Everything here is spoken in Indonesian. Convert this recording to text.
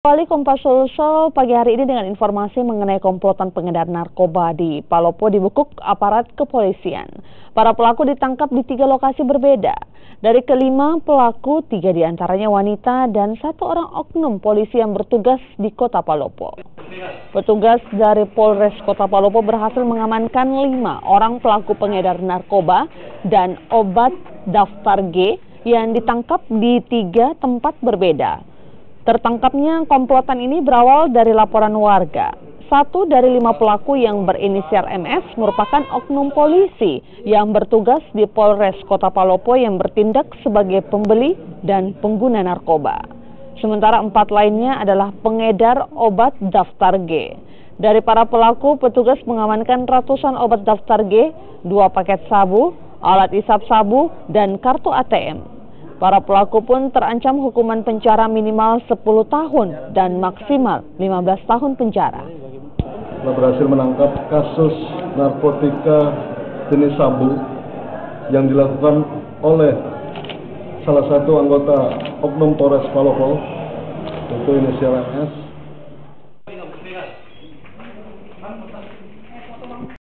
Wali Kompas Sulsel pagi hari ini dengan informasi mengenai komplotan pengedar narkoba di Palopo dibekuk aparat kepolisian. Para pelaku ditangkap di 3 lokasi berbeda. Dari ke-5 pelaku, 3 diantaranya wanita dan 1 orang oknum polisi yang bertugas di Kota Palopo. Petugas dari Polres Kota Palopo berhasil mengamankan 5 orang pelaku pengedar narkoba dan obat daftar G yang ditangkap di 3 tempat berbeda. Tertangkapnya komplotan ini berawal dari laporan warga. 1 dari 5 pelaku yang berinisial MS merupakan oknum polisi yang bertugas di Polres Kota Palopo yang bertindak sebagai pembeli dan pengguna narkoba. Sementara 4 lainnya adalah pengedar obat daftar G. Dari para pelaku, petugas mengamankan ratusan obat daftar G, 2 paket sabu, alat isap sabu, dan kartu ATM. Para pelaku pun terancam hukuman penjara minimal 10 tahun dan maksimal 15 tahun penjara. Kita berhasil menangkap kasus narkotika jenis sabu yang dilakukan oleh salah satu anggota oknum Polres Palopo, yaitu inisial MS.